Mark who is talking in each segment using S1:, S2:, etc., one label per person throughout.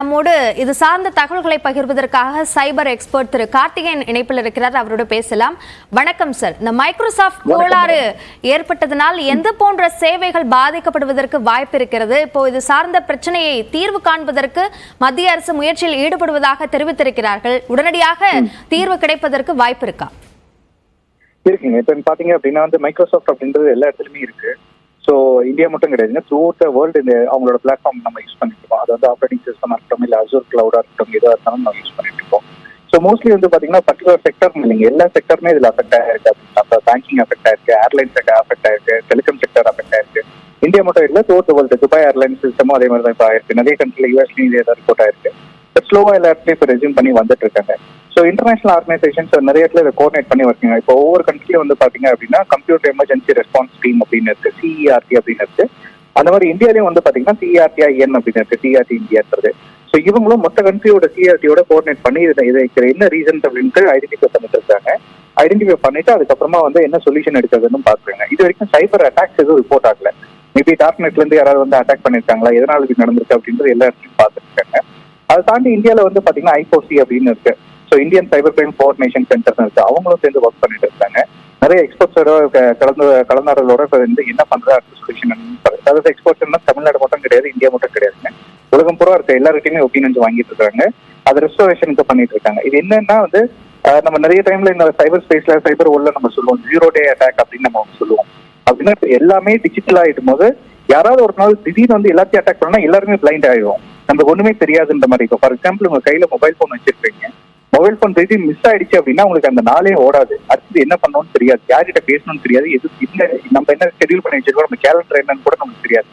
S1: நம்மோடு இது சார்ந்த தகவல்களை பகிர்வதற்காக சைபர் எக்ஸ்பர்ட் திரு கார்த்திகேயன் இணைப்பில் இருக்கிறார். அவரோட பேசலாம். வணக்கம் சார். இந்த மைக்ரோசாஃப்ட் கோளாறு ஏற்பட்டதனால் எந்த போன்ற சேவைகள் பாதிக்கப்படுவதற்கு வாய்ப்பு இருக்கிறது? இப்போ இது சார்ந்த பிரச்சனையை தீர்வு காண்பதற்கு மத்திய அரசு முயற்சியில் ஈடுபடுவதாக தெரிவித்திருக்கிறார்கள். உடனடியாக தீர்வு கிடைப்பதற்கு வாய்ப்பு இருக்கா?
S2: இருக்குங்க. இப்ப பாத்தீங்க அப்படின்னா மைக்ரோசாஃப்ட் அப்படின்றது எல்லா இடத்துலயுமே இருக்கு. ஸோ இந்தியா மட்டும் கிடையாதுங்க, த்ரூ அவுட் த வேர்ல்டு இந்த அவங்களோட பிளாட்ஃபார்ம் நம்ம யூஸ் பண்ணிட்டு இருக்கோம். அது ஆப்ரேட்டிங் சிஸ்டமா இருக்கட்டும், இல்லை அசூர் கிளவுடா இருக்கட்டும், எதாக இருந்தாலும் நம்ம யூஸ் பண்ணிட்டு இருக்கோம். ஸோ மோஸ்ட்லி பாத்தீங்கன்னா பர்டிகுலர் செக்டர் இல்லைங்க, எல்லா செக்டருமே இதுல அஃபெக்ட் ஆயிருக்கு. அப்போ பேங்கிங் அஃபெக்ட் ஆயிருக்கு, ஏர்லைன்ஸ் அஃபெக்ட் ஆயிருக்கு, டெலிகாம் செக்டர் அஃபெக்ட் ஆயிருக்கு. இந்தியா மட்டும் இல்லை, throughout the world Dubai airlines சிஸ்டமும் அதே மாதிரி தான் இப்போ ஆயிருக்கு. நிறைய கண்ட்ரில யூஎஸ்லையும் இதே தான் ரிப்போர்ட் ஆயிருக்கு. பட் ஸ்லோவா எல்லா இடத்துலையும் இப்போ ரெஸ்யூம் பண்ணி வந்துட்டு இருக்காங்க. ஸோ இன்டர்நேஷனல் ஆர்கனைசேஷன்ஸ் நிறைய இடத்துல இதை கோஆர்டினேட் பண்ணி வருங்க. இப்போ ஒவ்வொரு கண்ட்ரிலையும் பாத்தீங்க அப்படின்னா கம்ப்யூட்டர் எமர்ஜென்சி ரெஸ்பான்ஸ் டீம் அப்படின்னு இருக்கு, சிஇஆர்டி அப்படின்னு இருக்கு. அந்த மாதிரி இந்தியாலையும் பாத்தீங்கன்னா சிஆர்டிஐஎன் அப்படின்னு இருக்கு, சிஆர்டி இந்தியான்றது. ஸோ இவங்களும் மொத்த கண்ட்ரியோட சிஆர்டியோட கோஆர்டினேட் பண்ணி இதுக்கு என்ன ரீசன்ஸ் அப்படின்ட்டு ஐடென்டிஃபை பண்ணிட்டு இருக்காங்க. ஐடென்டிஃபை பண்ணிட்டு அதுக்கப்புறமா என்ன சொல்யூஷன் எடுக்கிறதுன்னு பாக்குறாங்க. இது வரைக்கும் சைபர் அட்டாக்ஸ் எதுவும் ரிப்போர்ட் ஆகல. மேபி டார்க்நெட்ல இருந்து யாராவது அட்டாக் பண்ணிருக்காங்களா, எதனால இது நடந்திருக்கு அப்படின்றது எல்லா இடத்துலையும் பார்த்துட்டு இருக்காங்க. அதை தாண்டி இந்தியாவில் பாத்தீங்கன்னா ஐஓசி அப்படின்னு இருக்கு. So Indian cyber crime coordination centre இருக்கு. அவங்களும் சேர்ந்து ஒர்க் பண்ணிட்டு இருக்காங்க. நிறைய எக்ஸ்பர்ட்ஸோட கலந்தாரோட என்ன பண்றா சொல்யூஷன். அதாவது எக்ஸ்பர்ட்ஸ்னா தமிழ்நாடு மட்டும் கிடையாது, இந்தியா மட்டும் கிடையாதுங்க, உலகம் பூரா இருக்க எல்லாருக்கிட்டையுமே ஒப்பீனியன்ஸ் வாங்கிட்டு இருக்காங்க. அது ரெஸ்டோரேஷனுக்கு பண்ணிட்டு இருக்காங்க. இது என்னன்னா நம்ம நிறைய டைம்ல இந்த சைபர் ஸ்பேஸ்ல சைபர் உள்ள நம்ம சொல்லுவோம் 0 day அட்டாக் அப்படின்னு நம்ம சொல்லுவோம். அப்படின்னா எல்லாமே டிஜிட்டல் ஆயிடும் போது யாராவது ஒரு நாள் திடீர்னு எல்லாத்தையும் அட்டாக் பண்ணா எல்லாருமே பிளைண்ட் ஆயிடும், நமக்கு ஒண்ணுமே தெரியாதுன்ற மாதிரி இருக்கும். ஃபார் எக்ஸாம்பிள் உங்க கையில மொபைல் போன் வச்சிருப்பீங்க, மொபைல் போன் திடீர்னு மிஸ் ஆயிடுச்சு அப்படின்னா உங்களுக்கு அந்த நாளே ஓடாது, அடுத்தது என்ன பண்ணணும்னு தெரியாது, யார்கிட்ட பேசணும்னு தெரியாது, நம்ம என்ன ஷெட்யூல் பண்ணி வச்சிருக்கோம், நம்ம கேலண்டர் என்னன்னு கூட நமக்கு தெரியாது.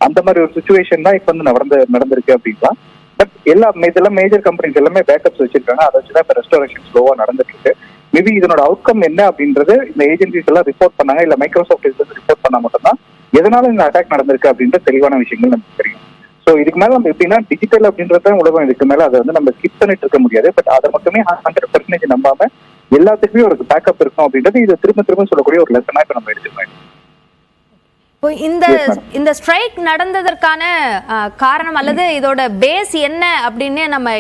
S2: அந்த மாதிரி ஒரு சுச்சுவேஷன் தான் இப்ப நடந்திருக்கு அப்படின்னா. பட் இதெல்லாம் மேஜர் கம்பெனிஸ் எல்லாமே பேக்கப்ஸ் வச்சிருக்காங்க. அதை வச்சுதான் இப்ப ரெஸ்டோரேஷன் ஸ்லோவா நடந்துட்டு இருக்கு. மேபி இதனோட அவுட்கம் என்ன அப்படின்றது இந்த ஏஜென்சிஸ் எல்லாம் ரிப்போர்ட் பண்ணாங்க, இல்ல மைக்ரோசாஃப்ட் ரிப்போர்ட் பண்ணா மட்டும்தான் எதனால இந்த அட்டாக் நடந்திருக்கு அப்படின்ற தெளிவான விஷயங்கள் நமக்கு தெரியும். ஸோ இதுக்கு மேல நம்ம எப்படின்னா டிஜிட்டல் அப்படின்றத உலகம் இதுக்கு மேல அதை நம்ம ஸ்கிப் பண்ணிட்டு இருக்க முடியாது. பட் அதை மட்டுமே 100% நம்பாம எல்லாத்துக்குமே ஒரு பேக்கப் இருக்கும் அப்படின்றது இதை திரும்ப திரும்ப சொல்லக்கூடிய ஒரு லெசனா இப்ப நம்ம எடுத்துக்கணும்.
S1: இந்த ஸ்ட்ரைக் நடந்ததற்கான காரணம் அல்லது இதோட பேஸ் என்ன அப்படின்னு நம்ம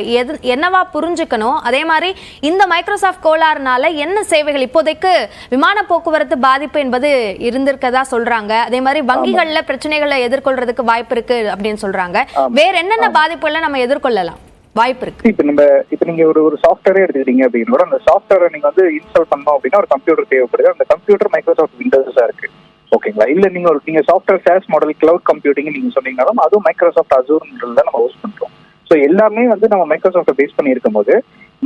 S1: என்னவா புரிஞ்சுக்கணும்? அதே மாதிரி இந்த மைக்ரோசாஃப்ட் கோளாறுனால என்ன சேவைகள் இப்போதைக்கு விமான போக்குவரத்து பாதிப்பு என்பது இருந்திருக்கதா சொல்றாங்க. அதே மாதிரி வங்கிகள்ல பிரச்சனைகளை எதிர்கொள்றதுக்கு வாய்ப்பு இருக்கு அப்படின்னு சொல்றாங்க. வேற என்னென்ன பாதிப்புகளை நம்ம எதிர்கொள்ளலாம் வாய்ப்பு இருக்கு?
S2: இப்ப நீங்க ஒரு சாஃப்ட்வேரே எடுத்துக்கிட்டீங்க அப்படின்னா அந்த சாஃப்ட்வேரை நீங்க இன்ஸ்டால் பண்ணோம் அப்படின்னா ஒரு கம்ப்யூட்டர் தேவைப்படுது. அந்த கம்ப்யூட்டர் மைக்ரோசாஃப்ட் விண்டோஸா இருக்கு, ஓகேங்களா? இல்ல நீங்க software SaaS model cloud computing நீங்க சொன்னீங்கன்னாலும் அதுவும் மைக்ரோசாஃப்ட் அசூர்ன்றத நம்ம ஹோஸ்ட் பண்றோம். ஸோ எல்லாமே நம்ம மைக்ரோசாஃப்ட் பேஸ் பண்ணி இருக்கும் போது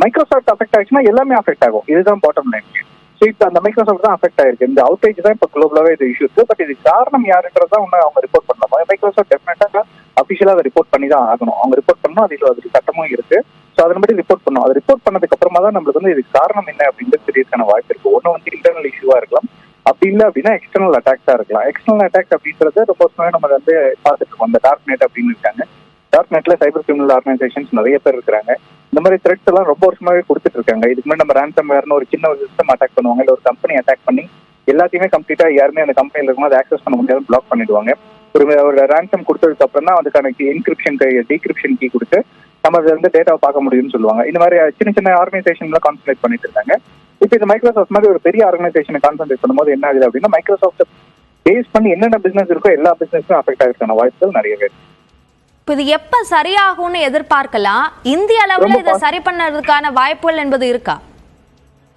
S2: மைக்ரோசாஃப்ட் அஃபெக்ட் ஆயிடுச்சுன்னா எல்லாமே அஃபெக்ட் ஆகும். இதுதான் பாட்டம் லைன். ஸோ இப்போ அந்த மைக்ரோசாஃப்ட் தான் அஃபெக்ட் ஆயிருக்கு. இந்த அவுட்டேஜ் தான் இப்போ குளோபலாவே இது இஷ்யூ இருக்கு. பட் இது காரணம் யாருன்றதா அவங்க ரிப்போர்ட் பண்ணலாம். மைக்ரோசாஃப்ட் டெஃபினட்டா அபிஷியலா அதை ரிப்போர்ட் பண்ணி தான் ஆகணும். அவங்க ரிப்போர்ட் பண்ணணும், அதுக்கு சட்டமும் இருக்கு. ஸோ அதன்படி ரிப்போர்ட் பண்ணணும். அதை ரிப்போர்ட் பண்ணதுக்கு அப்புறமா தான் நம்மளுக்கு இதுக்கு காரணம் என்ன அப்படின்றது தெரியறதுக்கான வாய்ப்பு இருக்கு. ஒன்னு இன்டர்னல் இஷ்யூவா இருக்கலாம், அப்படி இல்லை அப்படின்னா எக்ஸ்டர்னல் அட்டாக்ஸா இருக்கலாம். எக்ஸ்டர்னல் அட்டாக் அப்படின்றது ரொம்ப நம்ம பார்த்துட்டு இருக்கோம். அந்த டார்க்நெட் அப்படின்னு இருக்காங்க. டார்க்நெட்ல சைபர் கிரிமினல் ஆர்கனைசேஷன்ஸ் நிறைய பேர் இருக்கிறாங்க. இந்த மாதிரி த்ரெட்ஸ் எல்லாம் ரொம்ப வருஷமாவே கொடுத்துட்டு இருக்காங்க. இதுக்கு முன்னாடி நம்ம ரேன்சம் வேர்னு ஒரு சின்ன ஒரு சிஸ்டம் அட்டாக் பண்ணுவாங்க, இல்லை ஒரு கம்பெனி அட்டாக் பண்ணி எல்லாத்தையுமே கம்ப்ளீட்டா யாருமே அந்த கம்பெனில இருக்கும் அதை ஆக்சஸ் பண்ண முடியாது, பிளாக் பண்ணிடுவாங்க. ஒரு ரேன்சம் கொடுத்ததுக்கு அப்புறம் தான் அதுக்கான என்கிரிப்ஷன் டீகிரிப்ஷன் கீ கொடுத்து நம்ம டேட்டாவை பார்க்க முடியும்னு சொல்லுவாங்க. இந்த மாதிரி சின்ன சின்ன ஆர்கனைசேஷன்ல கான்சன்ட்ரேட் பண்ணிட்டு இருக்காங்க. இப்போ இந்த மைக்ரோசாஃப்ட் மாதிரி ஒரு பெரிய ஆர்கனைசேஷனை கான்சன்ட்ரேட் பண்ணும்போது என்ன ஆகுது அப்படின்னா மைக்ரோசாஃப்ட் பேஸ் பண்ணி என்னென்ன பிசினஸ் இருக்கோ எல்லா பிசினஸும் அஃபெக்ட் ஆகிறதுக்கான வாய்ப்புகள் நிறையவே இருக்கு.
S1: இது எப்ப சரியாகும்னு எதிர்பார்க்கலாம்? இந்திய அளவுல இதை சரி பண்ணதுக்கான வாய்ப்புகள் என்பது இருக்கா?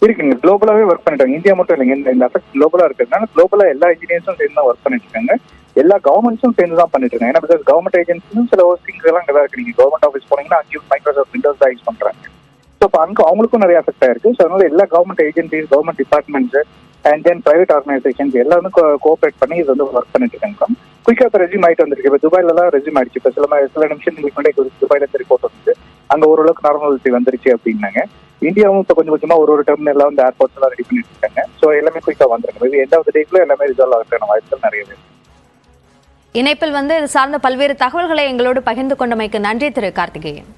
S2: இருக்குங்க. குளோபலாவே ஒர்க் பண்ணிட்டாங்க. இந்தியா மட்டும் இல்லைங்க, இந்த அஃபெக்ட் குளோபலா இருக்கிறதுனால குளோபலா எல்லா இன்ஜினியர்ஸும் சேர்ந்து தான் ஒர்க் பண்ணிட்டு இருக்காங்க. எல்லா கவர்மெண்ட்ஸும் சேர்ந்து தான் பண்ணிட்டு இருக்காங்க. ஏன்னா பிகாஸ் கவர்மெண்ட் ஏஜென்சியும் சில ஹோஸ்டிங்ஸ் எல்லாம் அங்கே இருக்கு. நீங்க கவர்மெண்ட் ஆஃபீஸ் போனீங்கன்னா அங்கேயும் மைக்ரோசாஃப்ட் விண்டோஸ் தான் யூஸ் பண்றாங்க. ஸோ இப்போ அவங்களுக்கும் நிறைய அஃபெக்ட் ஆயிருக்கு. ஸோ அதனால எல்லா government agencies, government departments and then private organisations எல்லாரும் கோஆபரேட் பண்ணி இது ஒர்க் பண்ணிட்டு இருக்காங்க. குயிக்கா இப்போ ரெஸ்யூம் ஆயிட்டு வந்திருக்கு. இப்போ துபாயில எல்லாம் ரெஸ்யூம் ஆயிடுச்சு. இப்போ சில நிமிஷங்களுக்கு முன்னாடி துபாயில ரிப்போர்ட் வந்து அங்க ஓரளவுக்கு நார்மாலிட்டி வந்துருச்சு அப்படின்னாங்க. இந்தியாவும் இப்போ கொஞ்சம் கொஞ்சமா ஒரு டெர்மினல் ஏர்போர்ட்ஸ் எல்லாம் ரெடி பண்ணிட்டு இருக்காங்க. ஸோ எல்லாமே குயிக்கா வந்துருக்கு. இது எண்ட் ஆஃப் த டேக்குள்ள எல்லாமே ரிசால்வ் ஆகிறதுக்கான வாய்ப்புகள் நிறையவே.
S1: இணைப்பில் இது சார்ந்த பல்வேறு தகவல்களை எங்களோடு பகிர்ந்து கொண்டமைக்கு நன்றி திரு கார்த்திகேயன்.